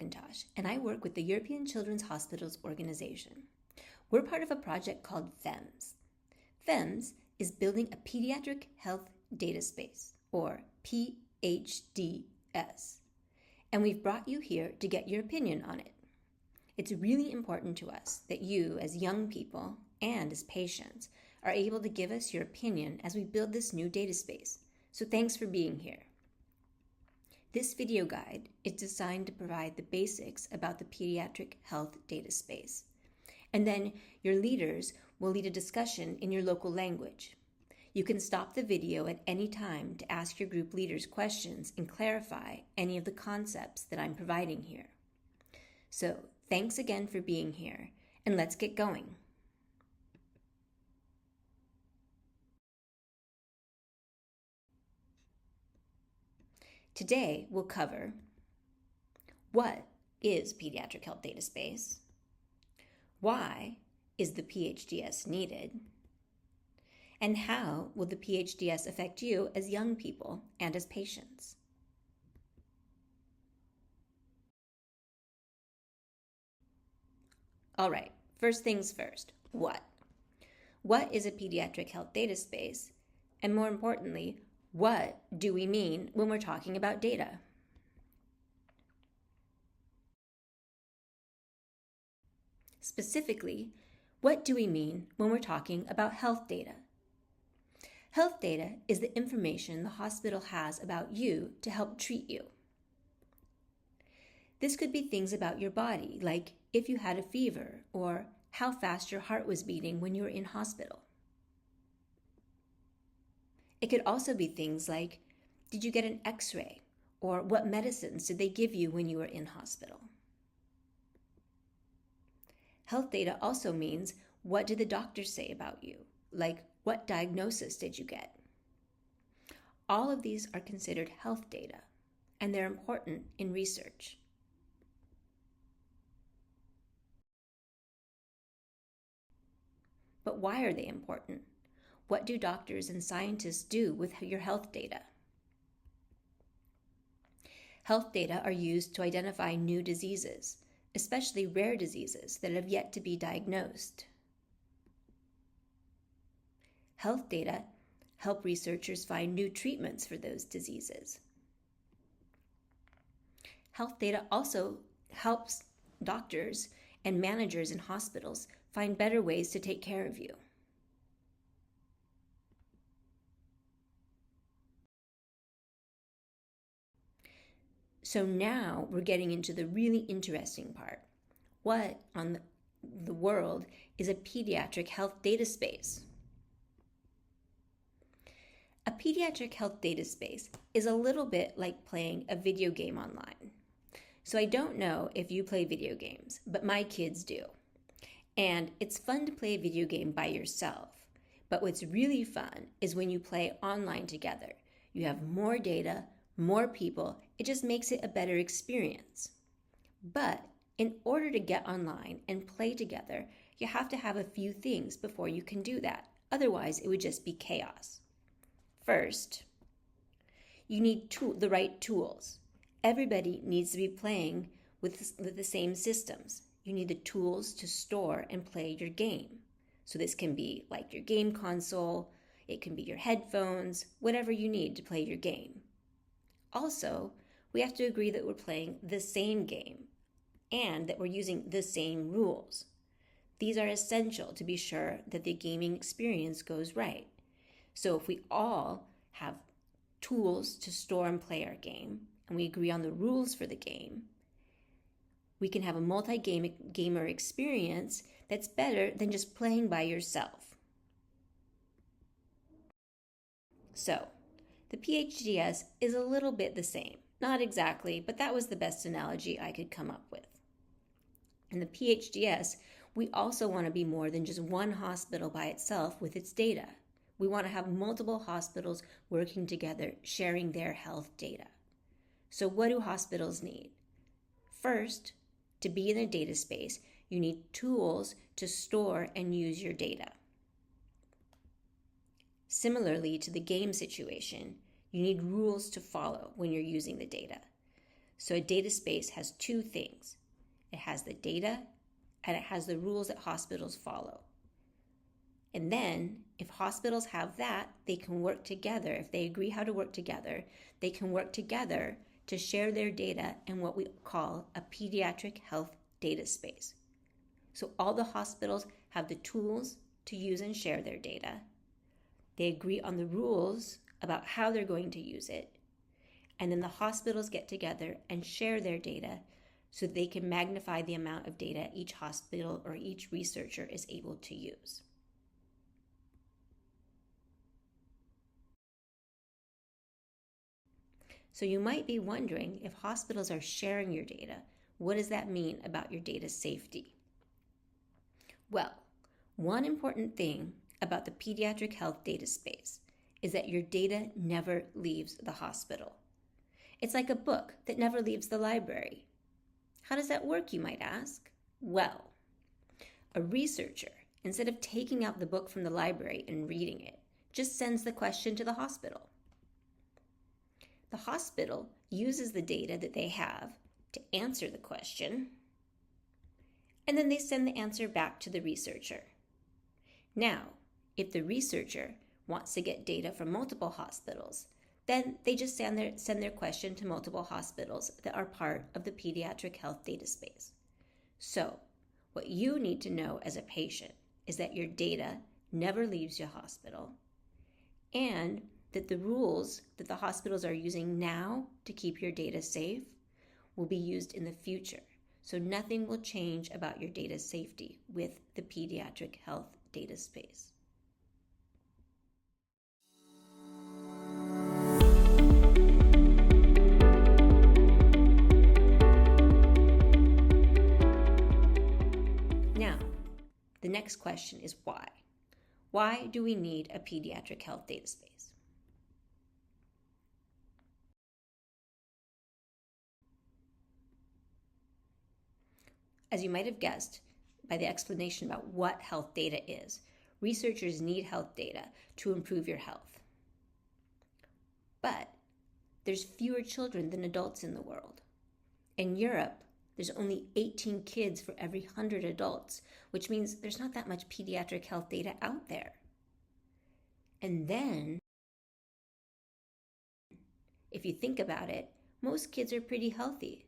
McIntosh, and I work with the European Children's Hospitals Organization. We're part of a project called PHEMS. PHEMS is building a pediatric health data space, or PHDS, and we've brought you here to get your opinion on it. It's really important to us that you, as young people and as patients, are able to give us your opinion as we build this new data space. So thanks for being here. This video guide is designed to provide the basics about the pediatric health data space. And then your leaders will lead a discussion in your local language. You can stop the video at any time to ask your group leaders questions and clarify any of the concepts that I'm providing here. So thanks again for being here, and let's get going. Today, we'll cover what is Pediatric Health Data Space, why is the PHDS needed, and how will the PHDS affect you as young people and as patients. All right, first things first, what? What is a Pediatric Health Data Space? And more importantly, what do we mean when we're talking about data? Specifically, what do we mean when we're talking about health data? Health data is the information the hospital has about you to help treat you. This could be things about your body, like if you had a fever or how fast your heart was beating when you were in hospital. It could also be things like, did you get an x-ray? Or what medicines did they give you when you were in hospital? Health data also means, what did the doctors say about you? Like, what diagnosis did you get? All of these are considered health data, and they're important in research. But why are they important? What do doctors and scientists do with your health data? Health data are used to identify new diseases, especially rare diseases that have yet to be diagnosed. Health data help researchers find new treatments for those diseases. Health data also helps doctors and managers in hospitals find better ways to take care of you. So now we're getting into the really interesting part. What on the world is a pediatric health data space? A pediatric health data space is a little bit like playing a video game online. So I don't know if you play video games, but my kids do. And it's fun to play a video game by yourself. But what's really fun is when you play online together. You have more data, more people, it just makes it a better experience. But in order to get online and play together, you have to have a few things before you can do that. Otherwise, it would just be chaos. First, you need the right tools. Everybody needs to be playing with the same systems. You need the tools to store and play your game. So this can be like your game console, it can be your headphones, whatever you need to play your game. Also, we have to agree that we're playing the same game and that we're using the same rules. These are essential to be sure that the gaming experience goes right. So if we all have tools to store and play our game, and we agree on the rules for the game, we can have a multi-gamer experience that's better than just playing by yourself. So, the PHDS is a little bit the same. Not exactly, but that was the best analogy I could come up with. In the PHDS, we also want to be more than just one hospital by itself with its data. We want to have multiple hospitals working together, sharing their health data. So what do hospitals need? First, to be in a data space, you need tools to store and use your data. Similarly to the game situation, you need rules to follow when you're using the data. So a data space has two things. It has the data and it has the rules that hospitals follow. And then if hospitals have that, they can work together. If they agree how to work together, they can work together to share their data in what we call a pediatric health data space. So all the hospitals have the tools to use and share their data. They agree on the rules about how they're going to use it. And then the hospitals get together and share their data so they can magnify the amount of data each hospital or each researcher is able to use. So you might be wondering, if hospitals are sharing your data, what does that mean about your data safety? Well, one important thing about the pediatric health data space is that your data never leaves the hospital. It's like a book that never leaves the library. How does that work, you might ask? Well, a researcher, instead of taking out the book from the library and reading it, just sends the question to the hospital. The hospital uses the data that they have to answer the question, and then they send the answer back to the researcher. Now, if the researcher wants to get data from multiple hospitals, then they just send their question to multiple hospitals that are part of the pediatric health data space. So, what you need to know as a patient is that your data never leaves your hospital, and that the rules that the hospitals are using now to keep your data safe will be used in the future. So nothing will change about your data safety with the pediatric health data space. Now, the next question is why? Why do we need a pediatric health data space? As you might have guessed by the explanation about what health data is, researchers need health data to improve your health. But there's fewer children than adults in the world. In Europe, there's only 18 kids for every 100 adults, which means there's not that much pediatric health data out there. And then, if you think about it, most kids are pretty healthy.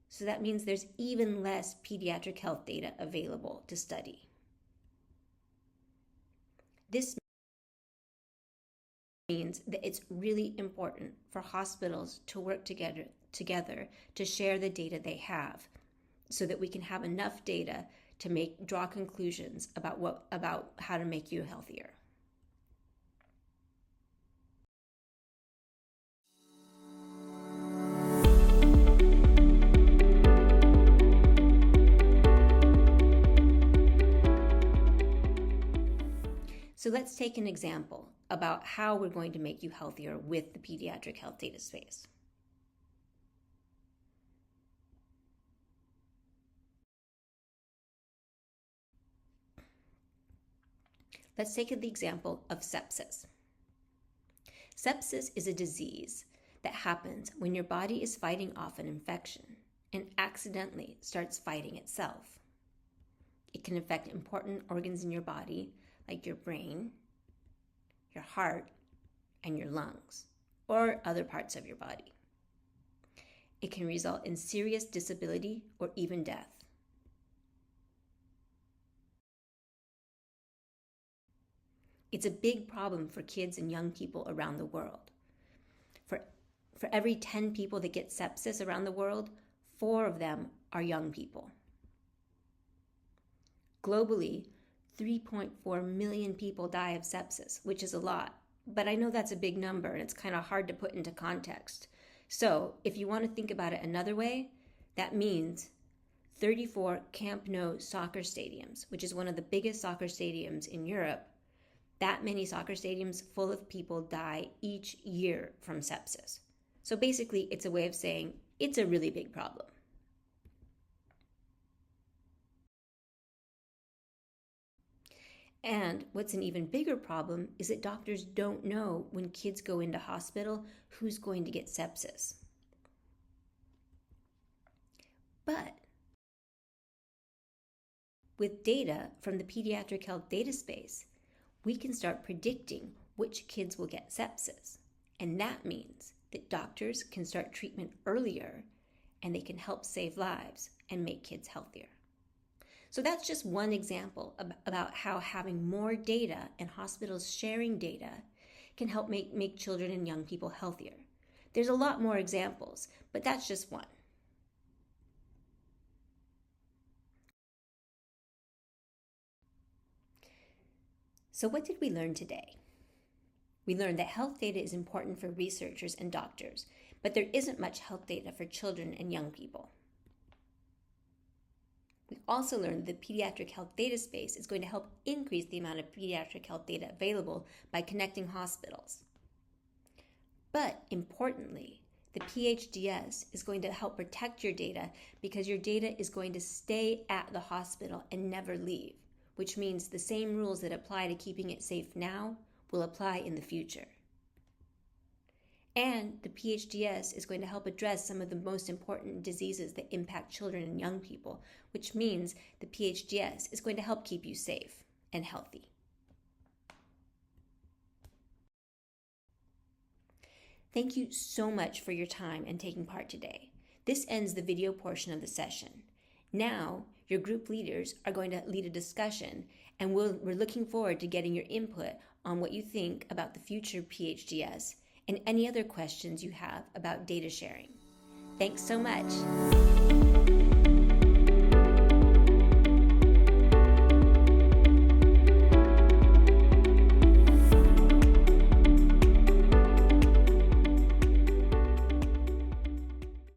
So that means there's even less pediatric health data available to study. This means that it's really important for hospitals to work together to share the data they have so that we can have enough data to draw conclusions about how to make you healthier. So let's take an example about how we're going to make you healthier with the pediatric health data space. Let's take the example of sepsis. Sepsis is a disease that happens when your body is fighting off an infection and accidentally starts fighting itself. It can affect important organs in your body, like your brain, your heart, and your lungs, or other parts of your body. It can result in serious disability or even death. It's a big problem for kids and young people around the world. For every 10 people that get sepsis around the world, 4 of them are young people. Globally, 3.4 million people die of sepsis, which is a lot. But I know that's a big number and it's kind of hard to put into context. So if you want to think about it another way, that means 34 Camp Nou soccer stadiums, which is one of the biggest soccer stadiums in Europe, that many soccer stadiums full of people die each year from sepsis. So basically, it's a way of saying it's a really big problem. And what's an even bigger problem is that doctors don't know when kids go into hospital who's going to get sepsis. But with data from the Pediatric Health Data Space, we can start predicting which kids will get sepsis. And that means that doctors can start treatment earlier and they can help save lives and make kids healthier. So that's just one example about how having more data and hospitals sharing data can help make children and young people healthier. There's a lot more examples, but that's just one. So what did we learn today? We learned that health data is important for researchers and doctors, but there isn't much health data for children and young people. We also learned that the Pediatric Health Data Space is going to help increase the amount of pediatric health data available by connecting hospitals. But importantly, the PHDS is going to help protect your data because your data is going to stay at the hospital and never leave, which means the same rules that apply to keeping it safe now will apply in the future. And the PHDS is going to help address some of the most important diseases that impact children and young people, which means the PHDS is going to help keep you safe and healthy. Thank you so much for your time and taking part today. This ends the video portion of the session. Now, your group leaders are going to lead a discussion, and we're looking forward to getting your input on what you think about the future PHDS and any other questions you have about data sharing. Thanks so much.